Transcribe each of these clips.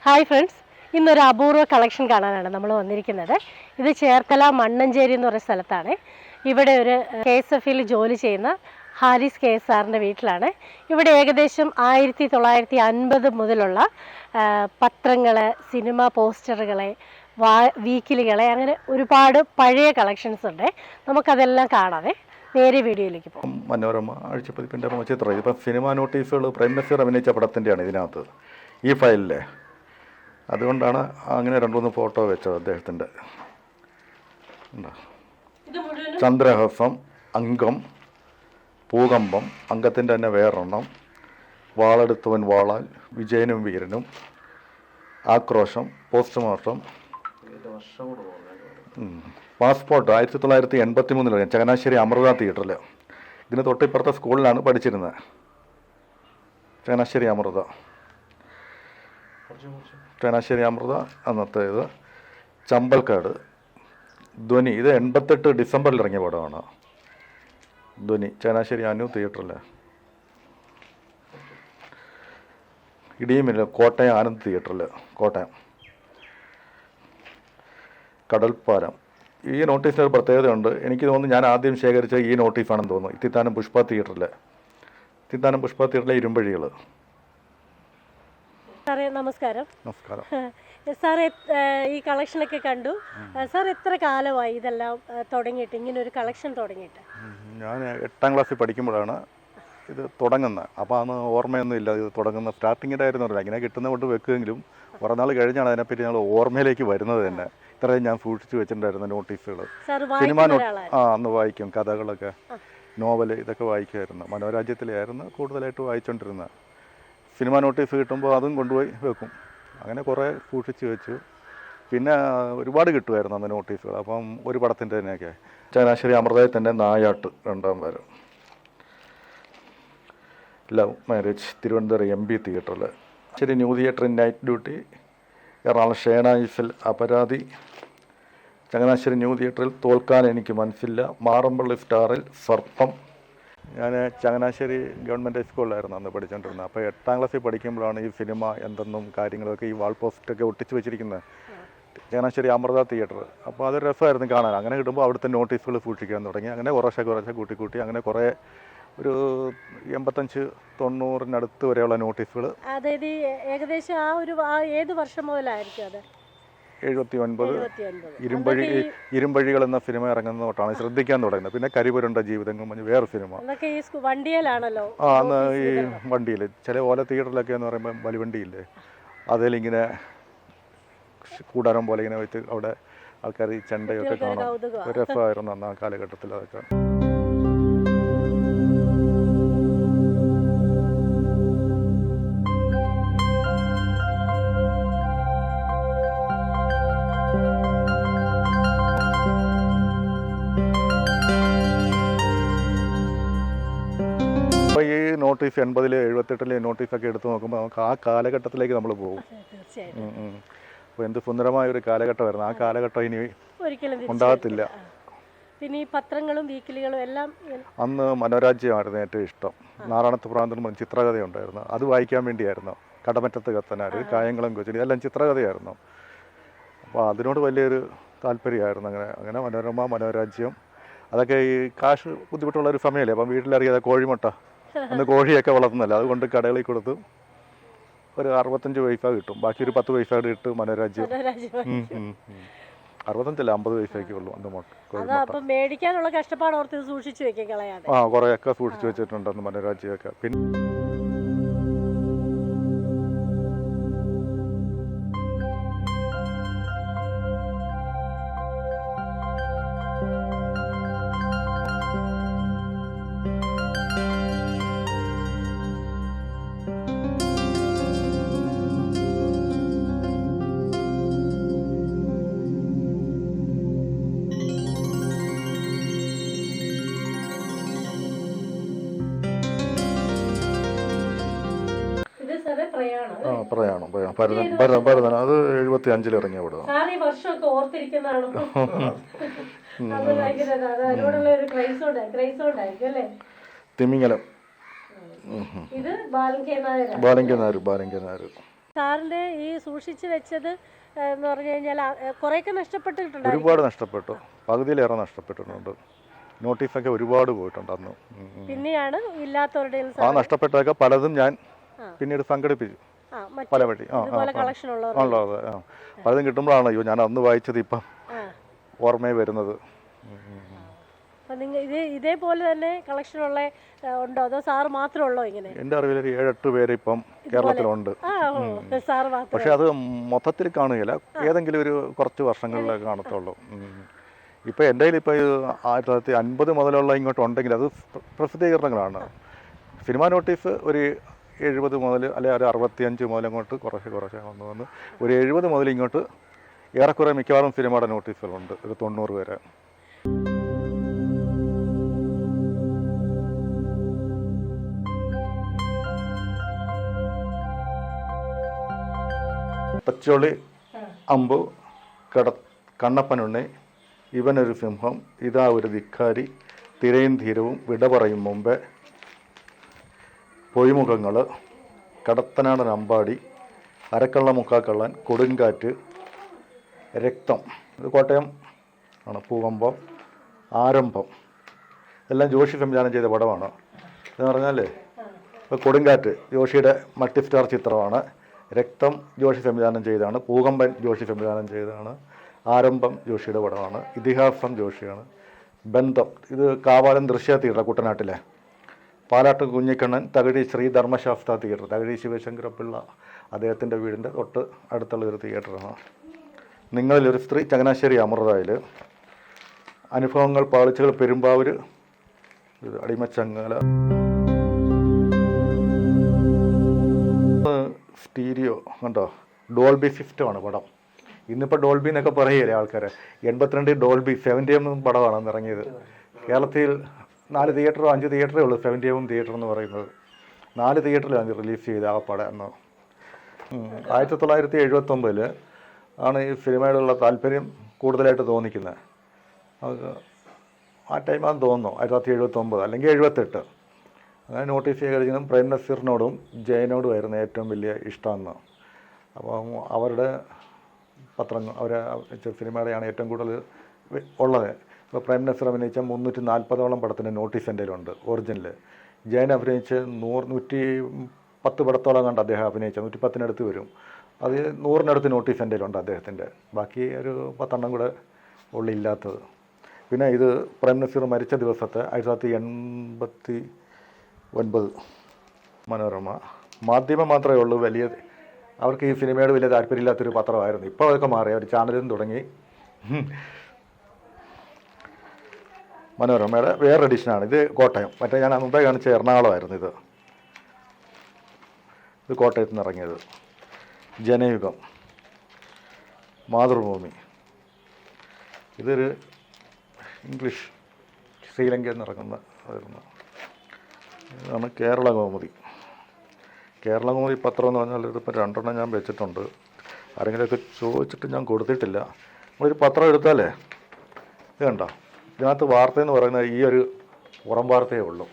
Hi friends, ഇന്നൊരു അപൂർവ collection കാണാനാണ് നമ്മൾ വന്നിരിക്കുന്നത്. ഇത് ചേർത്തല മണ്ണഞ്ചേരി എന്ന് പറയുന്ന സ്ഥലത്താണ്. ഇവിടെ ഒരു KSF-ൽ ജോലി ചെയ്യുന്ന ഹാരിസ് KSRൻ്റെ വീട്ടിലാണ്. ഇവിടെ ഏകദേശം 1950 മുതലുള്ള പത്രങ്ങൾ, സിനിമ പോസ്റ്ററുകൾ, വീക്കിലികളെ അങ്ങനെ ഒരുപാട് പഴയ കളക്ഷൻസ് ഉണ്ട്. നമുക്കതെല്ലാം കാണാതെ നേരെ വീഡിയോയിലേക്ക് പോകും. മനോരമ ആഴ്ചപ്പതിപ്പിൻ്റെ ചിത്രം ഇപ്പം സിനിമ നോട്ടീസുകൾ പ്രൈം മിനിസ്റ്റർ അഭിനയിച്ച പടത്തിൻ്റെയാണ് ഇതിനകത്ത് ഈ ഫയലിലെ. അതുകൊണ്ടാണ് അങ്ങനെ 2-3 ഫോട്ടോ വെച്ചത് അദ്ദേഹത്തിൻ്റെ. ചന്ദ്രഹാസം, അംഗം, ഭൂകമ്പം, അംഗത്തിൻ്റെ തന്നെ വേറെണ്ണം, വാളെടുത്തവൻ വാളാൽ, വിജയനും വീരനും, ആക്രോശം, പോസ്റ്റ്മോർട്ടം, പാസ്പോർട്ട് 1983 ചങ്ങനാശ്ശേരി അമൃത തിയേറ്ററിൽ. ഇതിന് തൊട്ടിപ്പുറത്തെ സ്കൂളിലാണ് പഠിച്ചിരുന്നത്, ചങ്ങനാശ്ശേരി അമൃത. ചങ്ങനാശ്ശേരി അമൃത അന്നത്തേത്. ചമ്പൽക്കാട് ധ്വനി, ഇത് 88 ഡിസംബറിൽ ഇറങ്ങിയ പടമാണ്. ധ്വനി ചങ്ങനാശ്ശേരി അനു തിയേറ്ററിൽ. ഇടിയുമില്ല കോട്ടയം ആനന്ദ് തിയേറ്ററിൽ, കോട്ടയം. കടൽപ്പാലം. ഈ നോട്ടീസിന് ഒരു പ്രത്യേകതയുണ്ട്. എനിക്ക് തോന്നുന്നു ഞാൻ ആദ്യം ശേഖരിച്ച ഈ നോട്ടീസാണെന്ന് തോന്നുന്നു. ഇത്തിത്താനം പുഷ്പ തിയേറ്ററിൽ. ഇത്തിത്താനം പുഷ്പ തിയേറ്ററിലെ ഇരുമ്പഴികൾ. സാറേ നമസ്കാരം. നമസ്കാരം. സാറേ ഈ കളക്ഷനൊക്കെ കണ്ടു. സാർ എത്ര കാലമായി ഇതെല്ലാം തുടങ്ങിയിട്ട്, ഇങ്ങനെ ഒരു കളക്ഷൻ തുടങ്ങിയിട്ട്? ഞാൻ 8ാം ക്ലാസ്സിൽ പഠിക്കുമ്പോഴാണ് ഇത് തുടങ്ങുന്നത്. അപ്പോൾ അന്ന് ഓർമ്മയൊന്നും ഇല്ല ഇത് തുടങ്ങുന്ന സ്റ്റാർട്ടിങ്ങിൻ്റെ ആയിരുന്നു. ഇങ്ങനെ കിട്ടുന്ന കൊണ്ട് വെക്കുമെങ്കിലും കുറേ നാൾ കഴിഞ്ഞാണ് അതിനെപ്പറ്റി ഞങ്ങൾ ഓർമ്മയിലേക്ക് വരുന്നത് തന്നെ. ഇത്രയും ഞാൻ സൂക്ഷിച്ച് വെച്ചിട്ടുണ്ടായിരുന്ന നോട്ടീസുകൾ. സിനിമ അന്ന് വായിക്കും, കഥകളൊക്കെ, നോവല്, ഇതൊക്കെ വായിക്കുമായിരുന്നു. മനോരാജ്യത്തിലായിരുന്നു കൂടുതലായിട്ട് വായിച്ചുകൊണ്ടിരുന്നത്. സിനിമ നോട്ടീസ് കിട്ടുമ്പോൾ അതും കൊണ്ടുപോയി വെക്കും. അങ്ങനെ കുറേ സൂക്ഷിച്ച് വെച്ചു. പിന്നെ ഒരുപാട് കിട്ടുമായിരുന്നു അന്ന് നോട്ടീസുകൾ. അപ്പം ഒരു പടത്തിൻ്റെ തന്നെയൊക്കെ. ചങ്ങനാശ്ശേരി അമൃതയിൽ തന്നെ നായാട്ട് 2ാം വാരം. ലവ് മാരേജ് തിരുവനന്തപുരം MB തിയേറ്ററിൽ. ശരി ന്യൂ തിയേറ്ററിൽ നൈറ്റ് ഡ്യൂട്ടി. എറണാകുളം ഷേണായിഫിൽ അപരാധി. ചങ്ങനാശ്ശേരി ന്യൂ തിയേറ്ററിൽ തോൽക്കാൻ എനിക്ക് മനസ്സില്ല. മാറമ്പള്ളി സ്റ്റാറിൽ സർപ്പം. ഞാൻ ചങ്ങനാശ്ശേരി ഗവൺമെൻറ് ഹൈസ്കൂളിലായിരുന്നു അന്ന് പഠിച്ചുകൊണ്ടിരുന്നത്. അപ്പോൾ 8ാം ക്ലാസ്സിൽ പഠിക്കുമ്പോഴാണ് ഈ സിനിമ എന്തെന്നും കാര്യങ്ങളൊക്കെ ഈ വാൾ പോസ്റ്റൊക്കെ ഒട്ടിച്ച് വെച്ചിരിക്കുന്നത്. ചങ്ങനാശ്ശേരി അമൃത തിയേറ്റർ. അപ്പോൾ അതൊരു രസമായിരുന്നു കാണാൻ. അങ്ങനെ കിട്ടുമ്പോൾ അവിടുത്തെ നോട്ടീസുകൾ സൂക്ഷിക്കാൻ തുടങ്ങി. അങ്ങനെ കുറേശ്ശെ കൂട്ടി അങ്ങനെ കുറേ ഒരു 85-90 വരെയുള്ള നോട്ടീസുകൾ. അതായത് ഏകദേശം ഏത് വർഷം മുതലായിരിക്കും അത്? 79 ഇരുമ്പഴികൾ എന്ന സിനിമ ഇറങ്ങുന്ന തൊട്ടാണ് ശ്രദ്ധിക്കാൻ തുടങ്ങുന്നത്. പിന്നെ കരിപുരണ്ട ജീവിതങ്ങൾ പറഞ്ഞ് വേറെ സിനിമ. വണ്ടിയിലാണല്ലോ. അന്ന് ഈ വണ്ടിയിൽ ചില ഓല തിയേറ്ററിലൊക്കെ എന്ന് പറയുമ്പോൾ വലിവണ്ടിയില്ലേ, അതിലിങ്ങനെ കൂടാരം പോലെ ഇങ്ങനെ വെച്ച് അവിടെ ആൾക്കാർ ഈ ചെണ്ടയൊക്കെ കാണാം. ഒരു രസമായിരുന്നു അന്ന് ആ കാലഘട്ടത്തിൽ അതൊക്കെ. അപ്പോൾ ഈ നോട്ടീസ് 80-ലെ 78-ലെ നോട്ടീസൊക്കെ എടുത്ത് നോക്കുമ്പോൾ നമുക്ക് ആ കാലഘട്ടത്തിലേക്ക് നമ്മൾ പോകും. അപ്പോൾ എന്ത് സുന്ദരമായ ഒരു കാലഘട്ടമായിരുന്നു. ആ കാലഘട്ടം ഇനി ഉണ്ടാകത്തില്ല. പിന്നെ ഈ പത്രങ്ങളും വീക്കിലികളും എല്ലാം അന്ന് മനോരാജ്യമായിരുന്നു ഏറ്റവും ഇഷ്ടം. നാറാണത്ത് പ്രാന്തൻ ചിത്രകഥയുണ്ടായിരുന്നു. അത് വായിക്കാൻ വേണ്ടിയായിരുന്നു. കടമറ്റത്ത് കത്തനാർ, കായംകുളം കൊച്ചിൻ, ഇതെല്ലാം ചിത്രകഥയായിരുന്നു. അപ്പോൾ അതിനോട് വലിയൊരു താല്പര്യമായിരുന്നു. അങ്ങനെ മനോരമ, മനോരാജ്യം, അതൊക്കെ ഈ കാശ് ബുദ്ധിമുട്ടുള്ളൊരു സമയമല്ലേ. അപ്പം വീട്ടിലറിയാതെ കോഴിമുട്ട, അന്ന് കോഴിയൊക്കെ വളർത്തുന്നല്ല, അതുകൊണ്ട് കടകളിൽ കൊടുത്ത് ഒരു 65 പൈസ കിട്ടും. ബാക്കി ഒരു 10 പൈസ ഇട്ട് മനോരാജ്യം. 65 അല്ല 50 പൈസയൊക്കെ ഉള്ളൂ അന്ന് മേടിക്കാനുള്ള കഷ്ടപ്പാട് ഓർത്ത് സൂക്ഷിച്ചു വെക്കാൻ കളയാതെ. കുറേയൊക്കെ സൂക്ഷിച്ചു വെച്ചിട്ടുണ്ട് അന്ന് മനോരാജ്യമൊക്കെ. പിന്നെ പ്രയാണം ഭരതൻ അത് 75-ൽ ഇറങ്ങിയ പടം. തിമിംഗലം. ബാലൻ കെ നായർ. സാറിന്റെ ഈ സൂക്ഷിച്ചു വെച്ചത് എന്ന് പറഞ്ഞു കഴിഞ്ഞാൽ കുറേയൊക്കെ നഷ്ടപ്പെട്ടിട്ടുണ്ട്. ഒരുപാട് നഷ്ടപ്പെട്ടു, പകുതിയിലേറെ നഷ്ടപ്പെട്ടിട്ടുണ്ട്. നോട്ടീസൊക്കെ ഒരുപാട് പോയിട്ടുണ്ട് അന്ന്. പിന്നെയാണ് ഇല്ലാത്തവരുടെ ആ നഷ്ടപ്പെട്ടതൊക്കെ പലതും ഞാൻ പിന്നീട് സംഘടിപ്പിച്ചു പല വഴി. കളക്ഷൻ ഉള്ളത് പലതും കിട്ടുമ്പോഴാണ് അയ്യോ ഞാൻ അന്ന് വായിച്ചത് ഇപ്പം ഓർമ്മയിൽ വരുന്നത്. ഇതേപോലെ തന്നെ കളക്ഷനുള്ള ഉണ്ടോ അതോ സാറ് മാത്രമേ ഉള്ളോ ഇങ്ങനെ? എൻ്റെ അറിവിൽ ഒരു 7-8 പേര് ഇപ്പം കേരളത്തിലുണ്ട്. പക്ഷെ അത് മൊത്തത്തിൽ കാണുകയില്ല, ഏതെങ്കിലും ഒരു കുറച്ച് വർഷങ്ങളിലേ കാണത്തുള്ളൂ. ഇപ്പം എൻ്റെ കയ്യിൽ ഇപ്പോൾ 1950 മുതലുള്ള ഇങ്ങോട്ട് ഉണ്ടെങ്കിൽ അത് പ്രസിദ്ധീകരണങ്ങളാണ്. സിനിമാ നോട്ടീസ് ഒരു 70 മുതൽ അല്ലെങ്കിൽ ഒരു 65 മുതൽ അങ്ങോട്ട് കുറച്ച് വന്ന് ഒരു 70 മുതൽ ഇങ്ങോട്ട് ഏറെക്കുറെ മിക്കവാറും സിനിമയുടെ നോട്ടീസുകളുണ്ട്, ഒരു 90 വരെ. പച്ചോളി അമ്പു, കണ്ണപ്പനുണ്ണി, ഇവനൊരു സിംഹം, ഇതാ ഒരു ധിക്കാരി, തിരയും ധീരവും, വിട പറയും മുമ്പേ, പൊയ്മുഖങ്ങൾ, കടത്തനാടൻ അമ്പാടി, അരക്കള്ള മുക്കാക്കള്ളൻ, കൊടുങ്കാറ്റ്, രക്തം, ഇത് കോട്ടയം ആണ്, പൂവമ്പം, ആരംഭം, എല്ലാം ജോഷി സംവിധാനം ചെയ്ത പടമാണ്. എന്ന് പറഞ്ഞാൽ ഇപ്പോൾ കൊടുങ്കാറ്റ് ജോഷിയുടെ മൾട്ടിസ്റ്റാർ ചിത്രമാണ്. രക്തം ജോഷി സംവിധാനം ചെയ്തതാണ്. പൂകമ്പൻ ജോഷി സംവിധാനം ചെയ്തതാണ്. ആരംഭം ജോഷിയുടെ പടമാണ്. ഇതിഹാസം ജോഷിയാണ്. ബന്ധം ഇത് കാവാലം ദൃശ്യ തിയേറ്റർ കുട്ടനാട്ടിലെ. പാലാട്ട് കുഞ്ഞിക്കണ്ണൻ തകഴി ശ്രീ ധർമ്മശാസ്ത്ര തിയേറ്റർ, തകഴി ശിവശങ്കരപ്പിള്ള അദ്ദേഹത്തിൻ്റെ വീടിൻ്റെ തൊട്ട് അടുത്തുള്ള ഒരു തിയേറ്ററാണ്. നിങ്ങളിലൊരു സ്ത്രീ ചങ്ങനാശ്ശേരി അമൃതയിൽ. അനുഭവങ്ങൾ പാളിച്ചകൾ പെരുമ്പാവൂർ, അടിമച്ചങ്ങല. സ്റ്റീരിയോ കണ്ടോ, ഡോൾബി സിസ്റ്റമാണ് പടം. ഇന്നിപ്പോൾ ഡോൾബി എന്നൊക്കെ പറയുകയല്ലേ ആൾക്കാർ. 82 ഡോൾബി 70 പടമാണ് ഇറങ്ങിയത്. കേരളത്തിൽ 4 തിയേറ്ററോ 5 തിയേറ്ററേ ഉള്ളൂ 70 തിയേറ്റർ എന്ന് പറയുന്നത്. 4 തിയേറ്ററിലാണ് റിലീസ് ചെയ്ത ആ പടം എന്ന്. 1979 ആണ് ഈ സിനിമയോടുള്ള താല്പര്യം കൂടുതലായിട്ട് തോന്നിക്കുന്നത്. അത് ആ ടൈമാണെന്ന് തോന്നുന്നു, 1979 അല്ലെങ്കിൽ 78. അങ്ങനെ നോട്ടീസ് ചെയ്തിരിക്കുന്നത് പ്രേം നസീറിനോടും ജയനോടുമായിരുന്നു ഏറ്റവും വലിയ ഇഷ്ടമെന്ന്. അപ്പം അവരുടെ പത്രങ്ങൾ അവരെ സിനിമയുടെയാണ് ഏറ്റവും കൂടുതൽ ഉള്ളത്. ഇപ്പോൾ പ്രേം നസീർ അഭിനയിച്ച 340ഓളം പടത്തിൻ്റെ നോട്ടീസ് എൻ്റെ കയ്യിലുണ്ട് ഒറിജിനൽ. ജയൻ അഭിനയിച്ച് 110 പടത്തോളം കണ്ട് അദ്ദേഹം അഭിനയിച്ച 110-നടുത്ത് വരും. അത് 100-നടുത്ത് നോട്ടീസ് എൻ്റെ കയ്യിലുണ്ട് അദ്ദേഹത്തിൻ്റെ. ബാക്കി ഒരു 10 കൂടെ ഉള്ളില്ലാത്തത്. പിന്നെ ഇത് പ്രേം നസീർ മരിച്ച ദിവസത്തെ 1989 മനോരമ. മാധ്യമം മാത്രമേ ഉള്ളൂ വലിയ, അവർക്ക് ഈ സിനിമയോട് വലിയ താല്പര്യമില്ലാത്തൊരു പത്രമായിരുന്നു. ഇപ്പോൾ അതൊക്കെ മാറി, അവർ ചാനലും തുടങ്ങി. മനോരമയുടെ വേറെ എഡിഷനാണ് ഇത്. കോട്ടയം, മറ്റേ ഞാൻ മുമ്പേ കാണിച്ച എറണാകുളമായിരുന്നു. ഇത് കോട്ടയത്ത് നിന്ന് ഇറങ്ങിയത്. ജനയുഗം, മാതൃഭൂമി. ഇതൊരു ഇംഗ്ലീഷ് ശ്രീലങ്കയിൽ നിന്ന് ഇറങ്ങുന്നതായിരുന്നു. ഇതാണ് കേരള കൗമുദി. കേരള കൗമുദി പത്രം എന്ന് പറഞ്ഞാൽ ഇതിപ്പോൾ 2 ഞാൻ വെച്ചിട്ടുണ്ട്. ആരെങ്കിലുമൊക്കെ ചോദിച്ചിട്ട് ഞാൻ കൊടുത്തിട്ടില്ല. നമ്മളൊരു പത്രം എടുത്താലേ ഇത് കണ്ടോ, ഇതിനകത്ത് വാർത്തയെന്ന് പറയുന്നത് ഈ ഒരു പുറം വാർത്തയേ ഉള്ളൂ.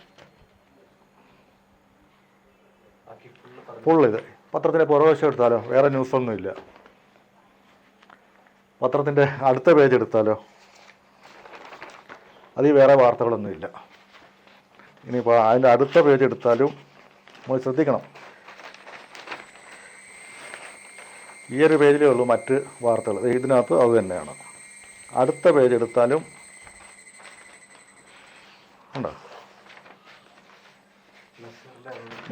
ഫുള്ളിത്. പത്രത്തിൻ്റെ പുറവശം എടുത്താലോ വേറെ ന്യൂസൊന്നുമില്ല. പത്രത്തിൻ്റെ അടുത്ത പേജ് എടുത്താലോ അതിൽ വേറെ വാർത്തകളൊന്നുമില്ല. ഇനിയിപ്പോൾ അതിൻ്റെ അടുത്ത പേജ് എടുത്താലും നമ്മൾ ശ്രദ്ധിക്കണം, ഈ ഒരു പേജിലേ ഉള്ളൂ മറ്റ് വാർത്തകൾ. ഇതിനകത്ത് അത് തന്നെയാണ്. അടുത്ത പേജ് എടുത്താലും ഉണ്ടോ,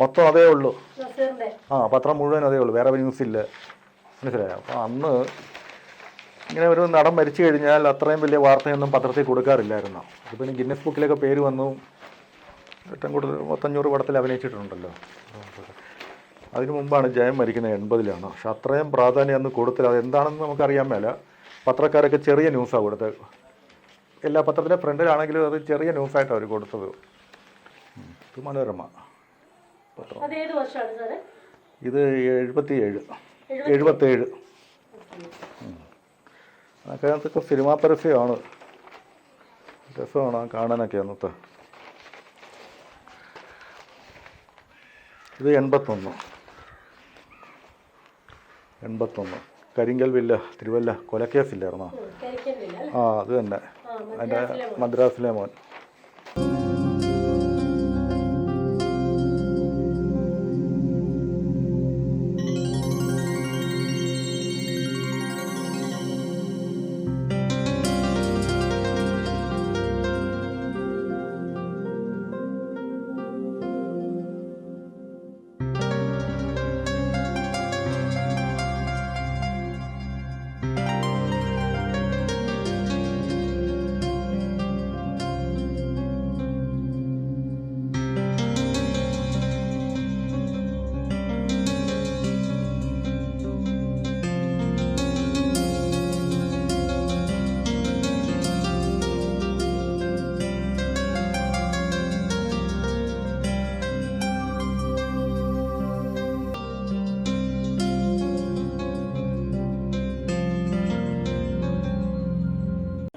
മൊത്തം അതേ ഉള്ളൂ. പത്രം മുഴുവൻ അതേ ഉള്ളൂ, വേറെ ന്യൂസില്ല. മനസ്സിലായോ? അപ്പോൾ അന്ന് ഇങ്ങനെ ഒരു നടൻ മരിച്ചു കഴിഞ്ഞാൽ അത്രയും വലിയ വാർത്തയൊന്നും പത്രത്തിൽ കൊടുക്കാറില്ലായിരുന്നു. അതിപ്പോൾ ഇനി ഗിന്നസ് ബുക്കിലൊക്കെ പേര് വന്നു. ഏറ്റവും കൂടുതൽ 500 പടത്തിൽ അഭിനയിച്ചിട്ടുണ്ടല്ലോ. അതിനു മുമ്പാണ് ജയം മരിക്കുന്നത്, 80-ലാണ്. പക്ഷെ അത്രയും പ്രാധാന്യം അന്ന് കൊടുത്തില്ല. അതെന്താണെന്ന് നമുക്കറിയാൻ മേല. പത്രക്കാരൊക്കെ ചെറിയ ന്യൂസാണ് കൊടുത്തത്. എല്ലാ പത്രത്തിൻ്റെ ഫ്രണ്ടിലാണെങ്കിലും അത് ചെറിയ ന്യൂസായിട്ടാണ് അവർ കൊടുത്തത്. ഇത് മനോരമ പത്രം. ഇത് 77. അതൊക്കെ സിനിമാ പരസ്യമാണ്. രസമാണ് കാണാനൊക്കെ അന്നത്തെ. ഇത് 81. 81 കരിങ്കൽ വില്ല തിരുവല്ല കൊലക്കേസില്ലായിരുന്നോ? ആ അത് തന്നെ, അതിൻ്റെ മദ്രാസിലെ മോൻ.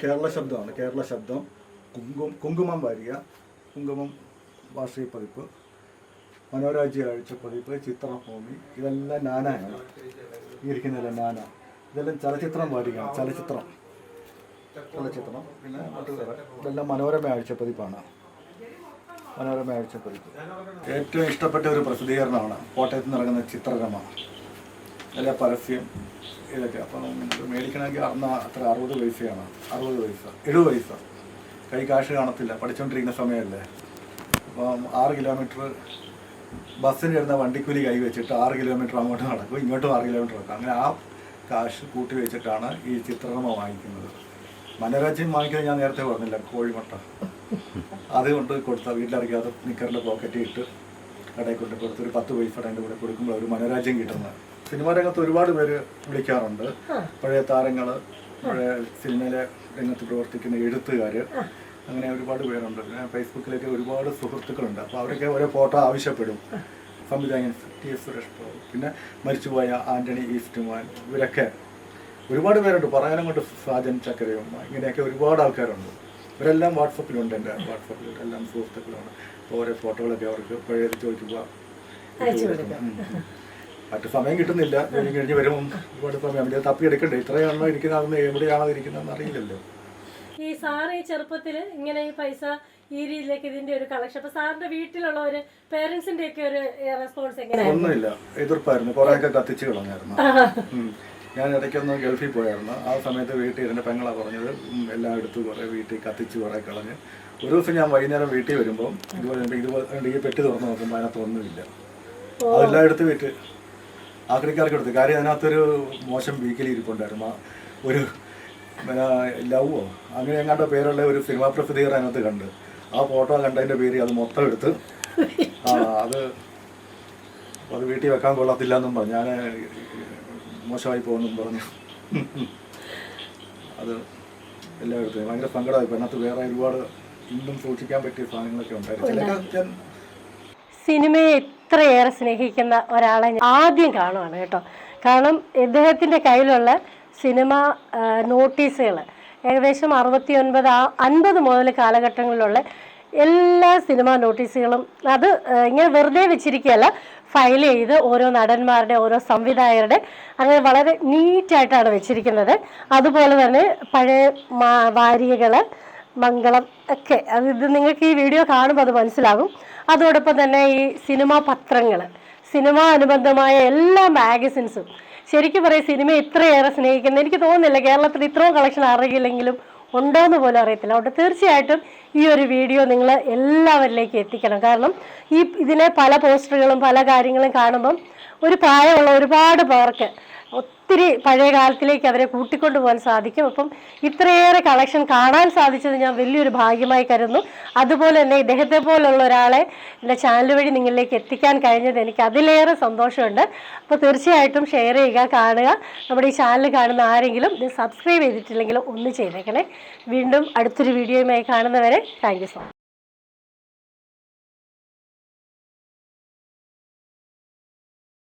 കേരള ശബ്ദമാണ്. കേരള ശബ്ദം, കുങ്കുമം വാരിക, കുങ്കുമം വാർഷിക പതിപ്പ്, മനോരാജ്യ ആഴ്ചപ്പതിപ്പ്, ചിത്രഭൂമി, ഇതെല്ലാം നാനായാണ്. ഈ ഇരിക്കുന്നതെല്ലാം നാന. ഇതെല്ലാം ചലച്ചിത്രം വാരികയാണ്. ചലച്ചിത്രം. പിന്നെ മറ്റു വേറെ ഇതെല്ലാം മനോരമ ആഴ്ചപ്പതിപ്പാണ്. മനോരമ ആഴ്ചപ്പതിപ്പ്. ഏറ്റവും ഇഷ്ടപ്പെട്ട ഒരു പ്രസിദ്ധീകരണമാണ് കോട്ടയത്ത് നിന്ന് ഇറങ്ങുന്ന ചിത്രരമ. എല്ലാ പരസ്യം ഇതൊക്കെ. അപ്പം മേടിക്കണമെങ്കിൽ അത്ര 60 പൈസയാണ്. 60 പൈസ 70 പൈസ. കൈ കാശ് കാണത്തില്ല, പഠിച്ചുകൊണ്ടിരിക്കുന്ന സമയമല്ലേ. അപ്പം 6 കിലോമീറ്റർ ബസ്സിന് വരുന്ന വണ്ടിക്കൂലി കൈ വെച്ചിട്ട് 6 കിലോമീറ്റർ അങ്ങോട്ട് നടക്കും, ഇങ്ങോട്ടും 6 കിലോമീറ്റർ നടക്കും. അങ്ങനെ ആ കാശ് കൂട്ടി വെച്ചിട്ടാണ് ഈ ചിത്രരമ വാങ്ങിക്കുന്നത്. മനോരാജ്യം വാങ്ങിക്കുന്നത് ഞാൻ നേരത്തെ പറഞ്ഞില്ല, കോഴിമുട്ട. അതുകൊണ്ട് കൊടുത്താൽ വീട്ടിലിറങ്ങിയാൽ നിക്കറിൻ്റെ പോക്കറ്റിൽ ഇട്ട് കടയിൽ കൊണ്ട് കൊടുത്ത് ഒരു 10 പൈസ അതിൻ്റെ കൂടെ കൊടുക്കുമ്പോൾ ഒരു മനോരാജ്യം കിട്ടുന്നത്. സിനിമാ രംഗത്ത് ഒരുപാട് പേര് വിളിക്കാറുണ്ട്. പഴയ താരങ്ങൾ, പഴയ സിനിമയിലെ രംഗത്ത് പ്രവർത്തിക്കുന്ന എഴുത്തുകാർ, അങ്ങനെ ഒരുപാട് പേരുണ്ട്. പിന്നെ ഫേസ്ബുക്കിലൊക്കെ ഒരുപാട് സുഹൃത്തുക്കളുണ്ട്. അപ്പോൾ അവരൊക്കെ ഓരോ ഫോട്ടോ ആവശ്യപ്പെടും. സംവിധായകൻ ടി എസ് സുരേഷ് ബാബു, പിന്നെ മരിച്ചുപോയ ആൻ്റണി ഈസ്റ്റ്മാൻ, ഇവരൊക്കെ ഒരുപാട് പേരുണ്ട്. പറയാനും കൊണ്ട് സാജൻ ചക്കരയും, ഇങ്ങനെയൊക്കെ ഒരുപാട് ആൾക്കാരുണ്ട്. ഇവരെല്ലാം വാട്സപ്പിലുണ്ട്. എൻ്റെ വാട്സപ്പിൽ എല്ലാം സുഹൃത്തുക്കളാണ്. അപ്പോൾ ഓരോ ഫോട്ടോകളൊക്കെ അവർക്ക് പഴയത് ചോദിക്കുമ്പോൾ മറ്റു സമയം കിട്ടുന്നില്ല. ജോലി കഴിഞ്ഞ് വരുമ്പം ഒരുപാട് സമയം അതിൻ്റെ തപ്പിയെടുക്കണ്ടേ. ഇത്രയാണോ ഇരിക്കുന്നതെന്ന് എവിടെയാണോ ഇരിക്കുന്നതെന്ന് അറിയില്ലല്ലോ. ഈ സാറ് ഈ ചെറുപ്പത്തിൽ ഇങ്ങനെ ഈ പൈസ ഈ രീതിയിലേക്ക് ഇതിന്റെ ഒരു കളക്ഷൻ, അപ്പൊ സാറിന്റെ വീട്ടിലുള്ള ഒരു പേരൻസിന്റെ ഒക്കെ ഒരു റെസ്പോൺസ് എങ്ങനെയായിരുന്നു? ഒന്നുമില്ല, എതിർപ്പായിരുന്നു. കുറേയൊക്കെ കത്തിച്ച് കളഞ്ഞായിരുന്നു. ഞാൻ ഇടയ്ക്കൊന്ന് ഗൾഫിൽ പോയായിരുന്നു. ആ സമയത്ത് വീട്ടിൽ എൻ്റെ പെങ്ങളാണ് പറഞ്ഞത് എല്ലാം എടുത്ത് കുറേ വീട്ടിൽ കത്തിച്ച് കുറേ കളഞ്ഞ്. ഒരു ദിവസം ഞാൻ വൈകുന്നേരം വീട്ടിൽ വരുമ്പം ഇതുപോലെ ഈ പെട്ടി തുറന്ന് നോക്കുമ്പോൾ അതിനകത്ത് ഒന്നുമില്ല. അതെല്ലാം എടുത്ത് വീട്ടിൽ ആക്രിക്കാർക്ക് എടുത്ത്. കാര്യം അതിനകത്തൊരു മോശം വീക്കിലി ഇരിപ്പുണ്ടായിരുന്നു. ഒരു ലവോ അങ്ങനെ എങ്ങാണ്ട് പേരുള്ള ഒരു സിനിമാ പ്രസിദ്ധീകരണം അതിനകത്ത് കണ്ട് ആ ഫോട്ടോ കണ്ടതിൻ്റെ പേര് അത് മൊത്തം എടുത്ത് അത് വീട്ടിൽ വെക്കാൻ കൊള്ളത്തില്ല എന്നും പറഞ്ഞു. ഞാൻ മോശമായി പോകുമെന്നും പറഞ്ഞു. അത് എല്ലാം എടുത്ത് ഭയങ്കര സങ്കടമായി. അതിനകത്ത് വേറെ ഒരുപാട് ഇന്നും സൂക്ഷിക്കാൻ പറ്റിയ സാധനങ്ങളൊക്കെ ഉണ്ടായിരുന്നു. സിനിമയെ ഇത്രയേറെ സ്നേഹിക്കുന്ന ഒരാളെ ആദ്യം കാണുവാണ് കേട്ടോ. കാരണം ഇദ്ദേഹത്തിൻ്റെ കയ്യിലുള്ള സിനിമ നോട്ടീസുകൾ ഏകദേശം 69, 50 മുതൽ കാലഘട്ടങ്ങളിലുള്ള എല്ലാ സിനിമാ നോട്ടീസുകളും അത് ഇങ്ങനെ വെറുതെ വെച്ചിരിക്കുകയല്ല, ഫയൽ ചെയ്ത് ഓരോ നടന്മാരുടെ, ഓരോ സംവിധായകരുടെ അങ്ങനെ വളരെ നീറ്റായിട്ടാണ് വെച്ചിരിക്കുന്നത്. അതുപോലെ തന്നെ പഴയ വാരികകൾ, മംഗളം ഒക്കെ, ഇത് നിങ്ങൾക്ക് ഈ വീഡിയോ കാണുമ്പോൾ അത് മനസ്സിലാകും. അതോടൊപ്പം തന്നെ ഈ സിനിമാ പത്രങ്ങൾ, സിനിമാ അനുബന്ധമായ എല്ലാ മാഗസിൻസും. ശരിക്കും പറയും സിനിമ ഇത്രയേറെ സ്നേഹിക്കുന്നത് എനിക്ക് തോന്നുന്നില്ല കേരളത്തിൽ ഇത്രയും കളക്ഷൻ അറിയില്ലെങ്കിലും ഉണ്ടോയെന്ന് പോലും അറിയത്തില്ല. അതുകൊണ്ട് തീർച്ചയായിട്ടും ഈ ഒരു വീഡിയോ നിങ്ങൾ എല്ലാവരിലേക്ക് എത്തിക്കണം. കാരണം ഇതിലെ പല പോസ്റ്ററുകളും പല കാര്യങ്ങളും കാണുമ്പം ഒരു പ്രായമുള്ള ഒരുപാട് പേർക്ക് ഒത്തിരി പഴയ കാലത്തിലേക്ക് അവരെ കൂട്ടിക്കൊണ്ടു പോകാൻ സാധിക്കും. അപ്പം ഇത്രയേറെ കളക്ഷൻ കാണാൻ സാധിച്ചത് ഞാൻ വലിയൊരു ഭാഗ്യമായി കരുതുന്നു. അതുപോലെ തന്നെ ഇദ്ദേഹത്തെ പോലുള്ള ഒരാളെ എൻ്റെ ചാനൽ വഴി നിങ്ങളിലേക്ക് എത്തിക്കാൻ കഴിഞ്ഞത് എനിക്ക് അതിലേറെ സന്തോഷമുണ്ട്. അപ്പോൾ തീർച്ചയായിട്ടും ഷെയർ ചെയ്യുക, കാണുക. നമ്മുടെ ഈ ചാനൽ കാണുന്ന ആരെങ്കിലും ഇത് സബ്സ്ക്രൈബ് ചെയ്തിട്ടില്ലെങ്കിലും ഒന്ന് ചെയ്തേക്കണേ. വീണ്ടും അടുത്തൊരു വീഡിയോയുമായി കാണുന്നവരെ താങ്ക് യു സോ മച്ച്.